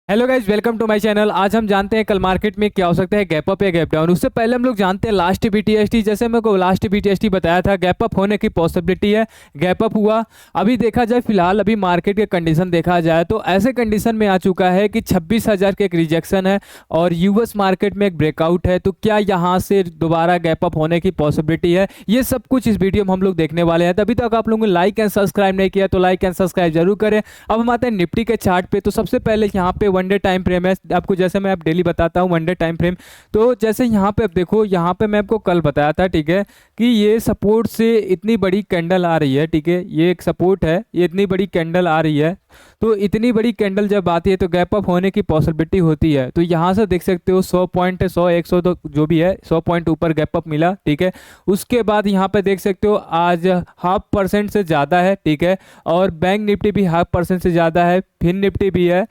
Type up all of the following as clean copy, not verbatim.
Hello guys, welcome to my channel. आज हम जानते हैं कल मार्केट में क्या हो सकता है, गैप अप या गैप डाउन। उससे पहले हम लोग जानते हैं लास्ट बीटीएसटी। जैसे मेरे को लास्ट बीटीएसटी बताया था, गैप अप होने की पॉसिबिलिटी है, गैप अप हुआ। अभी देखा जाए, फिलहाल अभी मार्केट के कंडीशन देखा जाए तो ऐसे कंडीशन में आ चुका है कि 26,000 के एक रिजेक्शन है और यूएस मार्केट में एक ब्रेकआउट है। तो क्या यहाँ से दोबारा गैप अप होने की पॉसिबिलिटी है? ये सब कुछ इस वीडियो में हम लोग देखने वाले हैं। तभी तक आप लोगों ने लाइक एंड सब्सक्राइब नहीं किया तो लाइक एंड सब्सक्राइब जरूर करें। अब हम आते हैं निफ्टी के चार्ट पे। तो सबसे पहले यहाँ पे वन डे टाइम फ्रेम है आपको, जैसे मैं अब डेली बताता हूँ वन डे टाइम फ्रेम। तो जैसे यहाँ पे अब देखो, यहाँ पे मैं आपको कल बताया था, ठीक है, कि ये सपोर्ट से इतनी बड़ी कैंडल आ रही है, ठीक है, ये एक सपोर्ट है, ये इतनी बड़ी कैंडल आ रही है। तो इतनी बड़ी कैंडल जब आती है तो गैप अप होने की पॉसिबिलिटी होती है। तो यहाँ से देख सकते हो 100 पॉइंट, 100 100 तो जो भी है 100 पॉइंट ऊपर गैप अप मिला, ठीक है। उसके बाद यहाँ पे देख सकते हो आज 0.5% से ज़्यादा है, ठीक है, और बैंक निफ्टी भी 0.5% से ज़्यादा है, फिन निफ्टी भी है,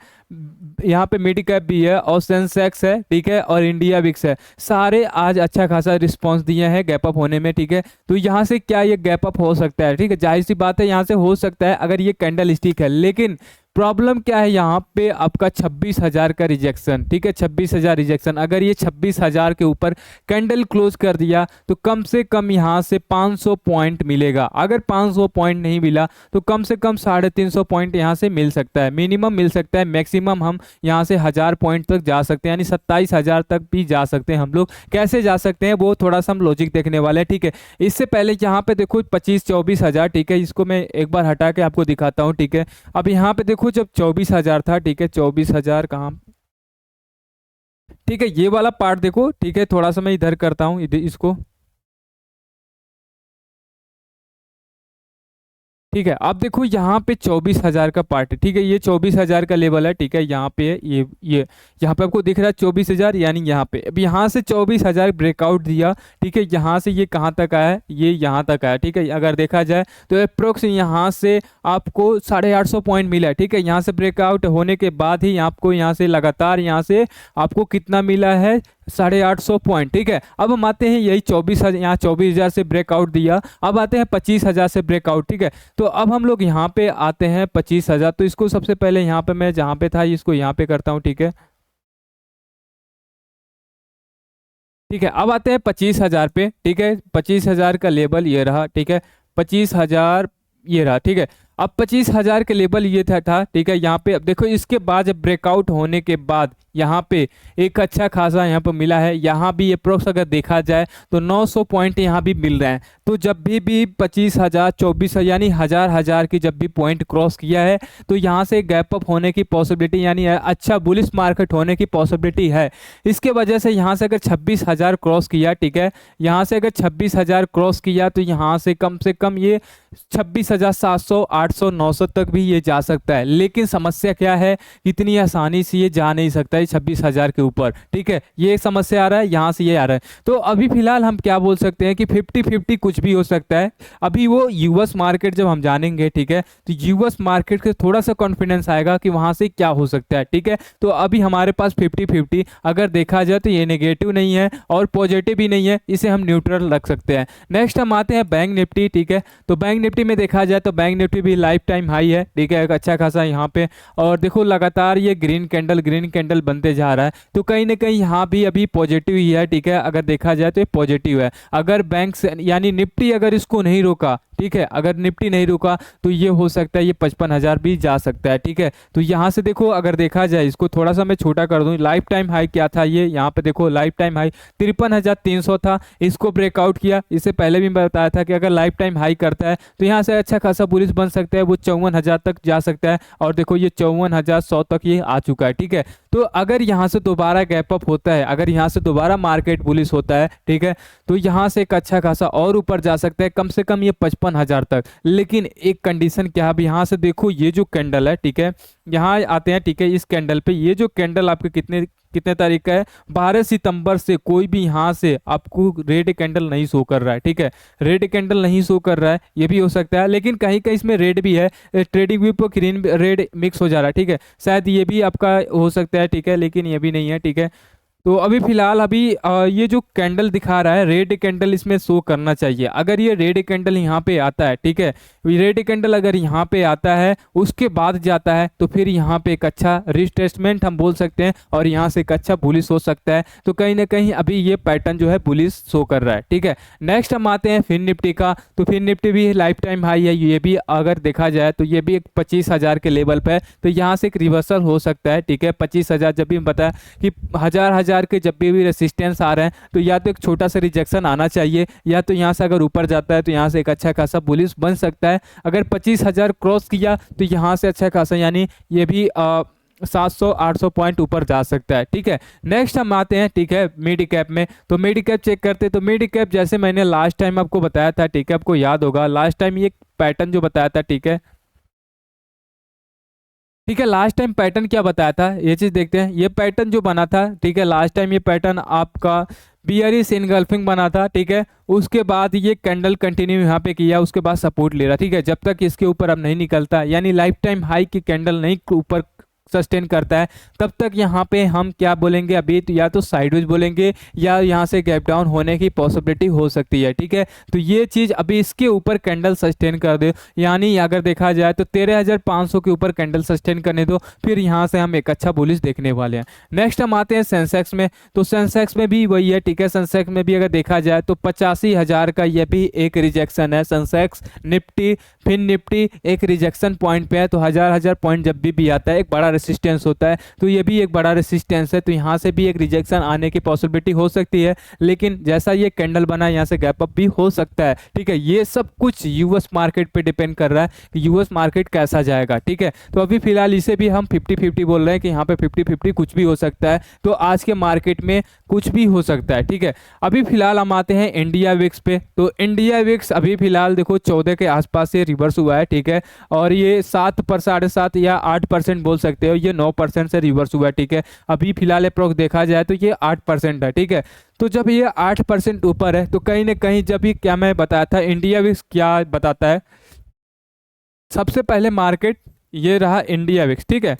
यहाँ पे मिड कैप भी है और सेंसेक्स है, ठीक है, और इंडिया विक्स है। सारे आज अच्छा खासा रिस्पांस दिए हैं गैप अप होने में, ठीक है। तो यहाँ से क्या ये गैप अप हो सकता है? ठीक है, जाहिर सी बात है यहाँ से हो सकता है अगर ये कैंडल स्टिक है। लेकिन प्रॉब्लम क्या है, यहाँ पे आपका 26,000 का रिजेक्शन, ठीक है, 26,000 रिजेक्शन। अगर ये 26,000 के ऊपर कैंडल क्लोज कर दिया तो कम से कम यहाँ से 500 पॉइंट मिलेगा। अगर 500 पॉइंट नहीं मिला तो कम से कम 350 पॉइंट यहाँ से मिल सकता है, मिनिमम मिल सकता है। मैक्सिमम हम यहाँ से 1000 पॉइंट तक जा सकते हैं, यानी 27,000 तक भी जा सकते हैं हम लोग। कैसे जा सकते हैं वो थोड़ा सा हम लॉजिक देखने वाले हैं, ठीक है। इससे पहले यहाँ पे देखो 25-24,000, ठीक है, इसको मैं एक बार हटा के आपको दिखाता हूँ, ठीक है। अब यहाँ पे देखो जब 24,000 था, ठीक है, 24,000 कहाँ, ठीक है, ये वाला पार्ट देखो, ठीक है, थोड़ा सा मैं इधर करता हूँ इसको, ठीक है। अब देखो यहाँ पे 24,000 का पार्ट है, ठीक है, ये 24,000 का लेवल है, ठीक है, यहाँ पे है ये यहाँ पे आपको दिख रहा है 24,000, यानी यहाँ पे अब यहाँ से 24,000 ब्रेकआउट दिया, ठीक है। यहाँ से ये कहाँ तक आया है? ये यहाँ तक आया, ठीक है। अगर देखा जाए तो अप्रोक्स यहाँ से आपको 850 पॉइंट मिला है, ठीक है। यहाँ से ब्रेकआउट होने के बाद ही आपको यहाँ से लगातार यहाँ से आपको कितना मिला है? 850 पॉइंट, ठीक है। अब हम आते हैं यही 24,000, यहाँ 24,000 से ब्रेकआउट दिया, अब आते हैं 25,000 से ब्रेकआउट, ठीक है। तो अब हम लोग यहाँ पे आते हैं 25,000। तो इसको सबसे पहले यहाँ पे मैं जहाँ पे था इसको यहाँ पे करता हूँ, ठीक है, ठीक है। अब आते हैं 25,000 पे, ठीक है, 25,000 का लेवल ये रहा, ठीक है, 25,000 ये रहा, ठीक है। अब 25,000 के लेवल ये था, ठीक है। यहाँ पे अब देखो इसके बाद जब ब्रेकआउट होने के बाद यहाँ पे एक अच्छा खासा यहाँ पे मिला है। यहाँ भी अप्रोक्स अगर देखा जाए तो 900 पॉइंट यहाँ भी मिल रहे हैं। तो जब भी 25,000, 24,000 यानी हजार की जब भी पॉइंट क्रॉस किया है तो यहाँ से गैप अप होने की पॉसिबिलिटी, यानी अच्छा बुलिश मार्केट होने की पॉसिबिलिटी है। इसके वजह से यहाँ से अगर 26,000 क्रॉस किया, ठीक है, यहाँ से अगर 26,000 क्रॉस किया तो यहाँ से कम ये 26,700, 800, 900 तक भी ये जा सकता है। लेकिन समस्या क्या है, इतनी आसानी से ये जा नहीं सकता है 26,000 के ऊपर, ठीक है। ये समस्या आ रहा है, यहाँ से ये आ रहा है। तो अभी फिलहाल हम क्या बोल सकते हैं कि 50-50 कुछ भी हो सकता है। अभी वो यूएस मार्केट जब हम जानेंगे, ठीक है, तो यूएस मार्केट के थोड़ा सा कॉन्फिडेंस आएगा कि वहां से क्या हो सकता है, ठीक है। तो अभी हमारे पास 50-50 अगर देखा जाए तो ये नेगेटिव नहीं है और पॉजिटिव भी नहीं है, इसे हम न्यूट्रल रख सकते हैं। नेक्स्ट हम आते हैं बैंक निफ्टी, ठीक है। तो बैंक निफ्टी में देखा जाए तो बैंक निफ्टी भी लाइफ टाइम हाई है, ठीक है, एक अच्छा खासा यहाँ पे। और देखो लगातार ये ग्रीन कैंडल बनते जा रहा है। तो कहीं ना कहीं यहाँ भी अभी पॉजिटिव ही है, ठीक है, अगर देखा जाए तो ये पॉजिटिव है। अगर बैंक यानी निफ्टी अगर इसको नहीं रोका, ठीक है, अगर निफ्टी नहीं रुका तो ये हो सकता है ये 55,000 भी जा सकता है, ठीक है। तो यहाँ से देखो अगर देखा जाए, इसको थोड़ा सा मैं छोटा कर दूं, लाइफ टाइम हाई क्या था ये, यहाँ पे देखो लाइफ टाइम हाई 53,300 था। इसको ब्रेकआउट किया। इससे पहले भी मैं बताया था कि अगर लाइफ टाइम हाई करता है तो यहाँ से अच्छा खासा बुलिश बन सकता है, वो 54,000 तक जा सकता है। और देखो ये 54,100 तक ये आ चुका है, ठीक है। तो अगर यहाँ से दोबारा गैप अप होता है, अगर यहाँ से दोबारा मार्केट बुलिश होता है, ठीक है, तो यहाँ से एक अच्छा खासा और ऊपर जा सकता है, कम से कम ये 55,000 तक। लेकिन एक कंडीशन क्या है, अब यहाँ से देखो ये जो कैंडल है, ठीक है, यहाँ आते हैं, ठीक है, इस कैंडल पे ये जो कैंडल आपके कितने कितने तारीख का है, 12 सितंबर से कोई भी यहाँ से आपको रेड कैंडल नहीं शो कर रहा है, ठीक है, रेड कैंडल नहीं शो कर रहा है। ये भी हो सकता है, लेकिन कहीं कहीं इसमें रेड भी है, ट्रेडिंग व्यू पर ग्रीन रेड मिक्स हो जा रहा है, ठीक है, शायद ये भी आपका हो सकता है, ठीक है, लेकिन ये भी नहीं है, ठीक है। तो अभी फिलहाल ये जो कैंडल दिखा रहा है रेड कैंडल इसमें शो करना चाहिए। अगर ये रेड कैंडल यहाँ पे आता है, ठीक है, रेड कैंडल अगर यहाँ पे आता है उसके बाद जाता है तो फिर यहाँ पे एक अच्छा रिट्रेसमेंट हम बोल सकते हैं और यहाँ से एक अच्छा बुलिश हो सकता है। तो कहीं ना कहीं अभी ये पैटर्न जो है बुलिश शो कर रहा है, ठीक है। नेक्स्ट हम आते हैं फिन निफ्टी का। तो फिन निफ्टी भी लाइफ टाइम हाई है, ये भी अगर देखा जाए तो ये भी एक 25,000 के लेवल पे है। तो यहाँ से एक रिवर्सल हो सकता है, ठीक है। 25,000 जब भी बताया कि हजार के जब भी रेसिस्टेंस आ रहे हैं तो या तो एक छोटा सा रिजेक्शन आना चाहिए, या तो यहाँ से अगर ऊपर जाता है तो यहाँ से एक अच्छा खासा बुलिश बन सकता है। अगर 25,000 क्रॉस किया तो यहाँ से अच्छा खासा यानी ये भी 700-800 पॉइंट ऊपर जा सकता है, ठीक है। नेक्स्ट हम आते हैं, ठीक है, मिड कैप में। तो मिड कैप चेक करते हैं। तो मिड कैप जैसे मैंने लास्ट टाइम आपको बताया था, ठीक है, आपको याद होगा लास्ट टाइम ये पैटर्न जो बताया था, ठीक है, ठीक है। लास्ट टाइम पैटर्न क्या बताया था ये चीज देखते हैं। ये पैटर्न जो बना था, ठीक है, लास्ट टाइम ये पैटर्न आपका बियरिश इनगल्फिंग बना था, ठीक है। उसके बाद ये कैंडल कंटिन्यू यहाँ पे किया, उसके बाद सपोर्ट ले रहा, ठीक है। जब तक इसके ऊपर अब नहीं निकलता यानी लाइफ टाइम हाई की कैंडल नहीं ऊपर सस्टेन करता है, तब तक यहाँ पे हम क्या बोलेंगे, अभी तो या तो साइडवेज बोलेंगे या यहाँ से गैप डाउन होने की पॉसिबिलिटी हो सकती है, ठीक है। तो ये चीज अभी इसके ऊपर कैंडल सस्टेन कर दे, यानी अगर देखा जाए तो 13,500 के ऊपर कैंडल सस्टेन करने दो, फिर यहाँ से हम एक अच्छा बुलिश देखने वाले हैं। नेक्स्ट हम आते हैं सेंसेक्स में। तो सेंसेक्स में भी वही है, ठीक है। सेंसेक्स में भी अगर देखा जाए तो 85,000 का ये भी एक रिजेक्शन है। सेंसेक्स, निफ्टी, फिर निफ्टी एक रिजेक्शन पॉइंट पे है। तो हजार पॉइंट जब भी आता है एक बड़ा रेसिस्टेंस होता है, तो ये भी एक बड़ा रेसिस्टेंस है। तो यहाँ से भी एक रिजेक्शन आने की पॉसिबिलिटी हो सकती है, लेकिन जैसा ये कैंडल बना है यहाँ से गैप अप भी हो सकता है, ठीक है। ये सब कुछ यूएस मार्केट पे डिपेंड कर रहा है कि यूएस मार्केट कैसा जाएगा, ठीक है। तो अभी फिलहाल इसे भी हम 50-50 बोल रहे हैं कि यहाँ पे 50-50 कुछ भी हो सकता है। तो आज के मार्केट में कुछ भी हो सकता है, ठीक है। अभी फिलहाल हम आते हैं इंडिया विक्स पे। तो इंडिया विक्स अभी फिलहाल देखो 14 के आसपास से रिवर्स हुआ है, ठीक है। और ये 7.7 या 8% बोल सकते हो, ये 9% से रिवर्स हुआ है, ठीक है। अभी फिलहाल अप्रोक्स देखा जाए तो ये 8% है, ठीक है। तो जब ये 8% ऊपर है तो कहीं ना कहीं जब ये क्या मैं बताया था इंडिया विक्स क्या बताता है, सबसे पहले मार्केट ये रहा इंडिया विक्स, ठीक है।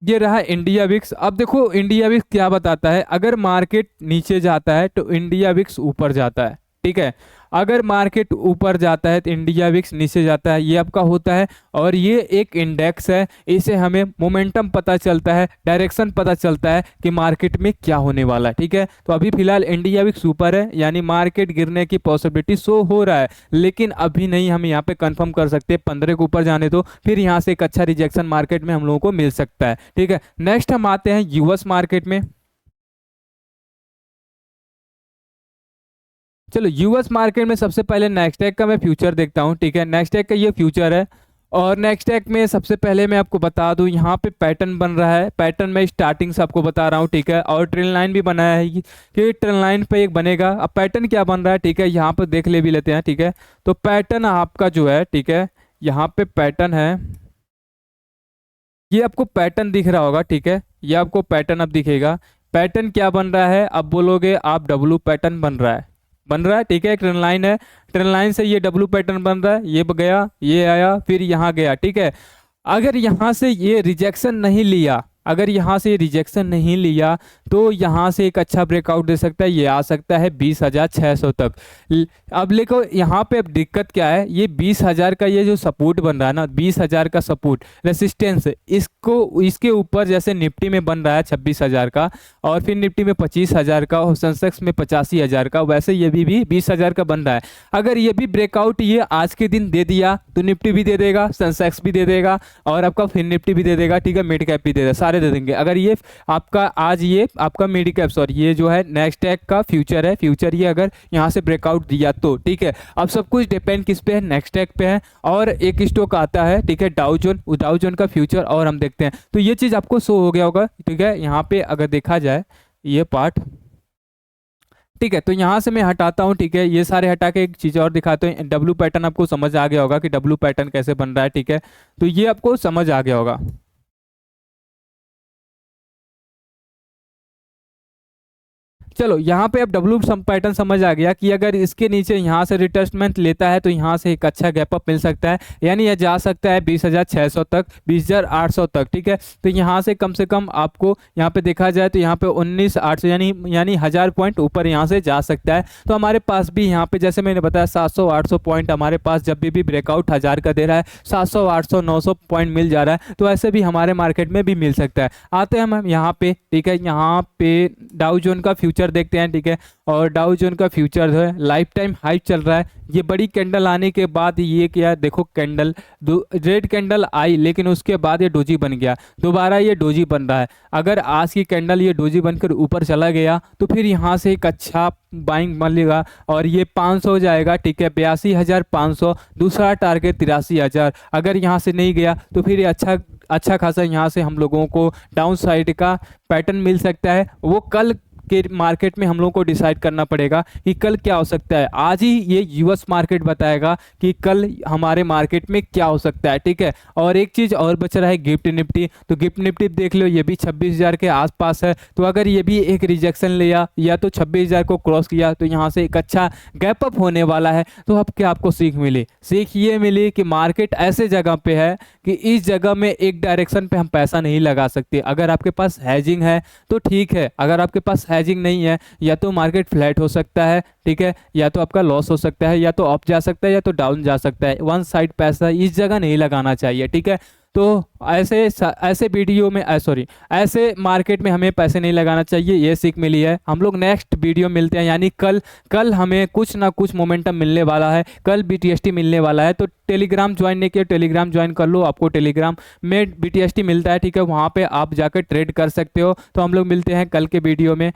ये रहा इंडिया विक्स। अब देखो इंडिया विक्स क्या बताता है, अगर मार्केट नीचे जाता है तो इंडिया विक्स ऊपर जाता है, ठीक है। अगर मार्केट ऊपर जाता है तो इंडिया विक्स नीचे जाता है, ये आपका होता है। और ये एक इंडेक्स है, इसे हमें मोमेंटम पता चलता है, डायरेक्शन पता चलता है कि मार्केट में क्या होने वाला है, ठीक है। तो अभी फिलहाल इंडिया विक्स ऊपर है, यानी मार्केट गिरने की पॉसिबिलिटी शो हो रहा है, लेकिन अभी नहीं हम यहाँ पे कंफर्म कर सकते। 15 के ऊपर जाने दो, फिर यहाँ से एक अच्छा रिजेक्शन मार्केट में हम लोगों को मिल सकता है, ठीक है। नेक्स्ट हम आते हैं यूएस मार्केट में। चलो यूएस मार्केट में सबसे पहले नेक्स्टेक का मैं फ्यूचर देखता हूँ, ठीक है। नेक्स्टेक का ये फ्यूचर है, और नेक्स्टेक में सबसे पहले मैं आपको बता दूं यहाँ पे पैटर्न बन रहा है। पैटर्न मैं स्टार्टिंग से आपको बता रहा हूँ, ठीक है। और ट्रेन लाइन भी बनाया है कि ट्रेन लाइन पे एक बनेगा। अब पैटर्न क्या बन रहा है, ठीक है, यहाँ पर देख ले भी लेते हैं, ठीक है। तो पैटर्न आपका जो है, ठीक है, यहाँ पे पैटर्न है, ये आपको पैटर्न दिख रहा होगा, ठीक है। ये आपको पैटर्न अब दिखेगा। पैटर्न क्या बन रहा है, अब बोलोगे आप डब्लू पैटर्न बन रहा है, बन रहा है, ठीक है। ट्रेन लाइन है, ट्रेन लाइन से ये डब्लू पैटर्न बन रहा है, ये गया, ये आया, फिर यहाँ गया, ठीक है। अगर यहाँ से ये रिजेक्शन नहीं लिया, अगर यहाँ से रिजेक्शन नहीं लिया तो यहाँ से एक अच्छा ब्रेकआउट दे सकता है, ये आ सकता है 20,600 तक। अब देखो यहाँ पे अब दिक्कत क्या है, ये 20,000 का ये जो सपोर्ट बन रहा है ना, 20,000 का सपोर्ट रेसिस्टेंस, इसको इसके ऊपर जैसे निफ्टी में बन रहा है 26,000 का, और फिर निफ्टी में 25,000 का, और सेंसेक्स में 85,000 का, वैसे ये भी 20,000 का बन रहा है। अगर ये भी ब्रेकआउट ये आज के दिन दे दिया तो निफ्टी भी दे देगा, सेंसेक्स भी दे देगा, और आपका फिर निफ्टी भी दे देगा, ठीक है, मिड कैप भी दे देगा, सारे दे देंगे। अगर ये आपका आज ये आपका मिड कैप सॉरी ये जो है नेक्स्टेक का फ्यूचर है, फ्यूचर ये अगर यहाँ से ब्रेकआउट दिया तो ठीक है। अब सब कुछ डिपेंड किस पे है, नेक्स्टेक पे है। और एक स्टॉक आता है, ठीक है, डाउ जोन का फ्यूचर, और हम देखते हैं। तो ये चीज़ आपको शो हो गया होगा, ठीक है। यहाँ पे अगर देखा जाए ये पार्ट, ठीक है, तो यहाँ से मैं हटाता हूँ, ठीक है। ये सारे हटा के एक चीज़ और दिखाते हैं। डब्लू पैटर्न आपको समझ आ गया होगा कि डब्लू पैटर्न कैसे बन रहा है, ठीक है। तो ये आपको समझ आ गया होगा। चलो यहाँ पे अब डब्ल्यू पैटर्न समझ आ गया कि अगर इसके नीचे यहाँ से रिटेस्टमेंट लेता है तो यहाँ से एक अच्छा गैप अप मिल सकता है, यानी यह जा सकता है 20,600 तक, 20,800 तक, ठीक है। तो यहाँ से कम आपको यहाँ पे देखा जाए तो यहाँ पे 19,800 यानी 1000 पॉइंट ऊपर यहाँ से जा सकता है। तो हमारे पास भी यहाँ पे जैसे मैंने बताया 700-800 पॉइंट हमारे पास जब भी ब्रेकआउट 1000 का दे रहा है, 700-800-900 पॉइंट मिल जा रहा है, तो ऐसे भी हमारे मार्केट में भी मिल सकता है। आते हैं हम यहाँ पे, ठीक है, यहाँ पे डाउ जोन का फ्यूचर देखते हैं, ठीक है। और डाउ जोन का फ्यूचर जो है लाइफ टाइम हाई चल रहा है। ये बड़ी कैंडल आने के बाद ये क्या, देखो कैंडल रेड कैंडल आई, लेकिन उसके बाद ये डोजी बन गया, दोबारा ये डोजी बन रहा है। अगर आज की कैंडल ये डोजी बनकर ऊपर चला गया तो फिर यहाँ से एक अच्छा बाइंग मिलेगा और ये 500 हो जाएगा, ठीक है, 82,500। दूसरा टारगेट 83,000। अगर यहाँ से नहीं गया तो फिर ये अच्छा खासा यहाँ से हम लोगों को डाउन साइड का पैटर्न मिल सकता है। वो कल के मार्केट में हम लोगों को डिसाइड करना पड़ेगा कि कल क्या हो सकता है। आज ही ये यूएस मार्केट बताएगा कि कल हमारे मार्केट में क्या हो सकता है, ठीक है। और एक चीज़ और बच रहा है गिफ्ट निफ्टी, तो गिफ्ट निफ्टी देख लो, ये भी 26,000 के आसपास है। तो अगर ये भी एक रिजेक्शन लिया या तो 26,000 को क्रॉस किया तो यहाँ से एक अच्छा गैप अप होने वाला है। तो अब क्या आपको सीख मिली? सीख ये मिली कि मार्केट ऐसे जगह पे है कि इस जगह में एक डायरेक्शन पे हम पैसा नहीं लगा सकते। अगर आपके पास हैजिंग है तो ठीक है, अगर आपके पास हैजिंग नहीं है, या तो मार्केट फ्लैट हो सकता है, ठीक है, या तो आपका लॉस हो सकता है, या तो अप जा सकता है, या तो डाउन जा सकता है। वन साइड पैसा इस जगह नहीं लगाना चाहिए, ठीक है। तो ऐसे वीडियो में ऐसे मार्केट में हमें पैसे नहीं लगाना चाहिए, ये सीख मिली है। हम लोग नेक्स्ट वीडियो मिलते हैं, यानी कल हमें कुछ ना कुछ मोमेंटम मिलने वाला है, कल BTST मिलने वाला है। तो टेलीग्राम ज्वाइन नहीं किया, टेलीग्राम ज्वाइन कर लो, आपको टेलीग्राम में BTST मिलता है, ठीक है, वहाँ पे आप जाकर ट्रेड कर सकते हो। तो हम लोग मिलते हैं कल के वीडियो में।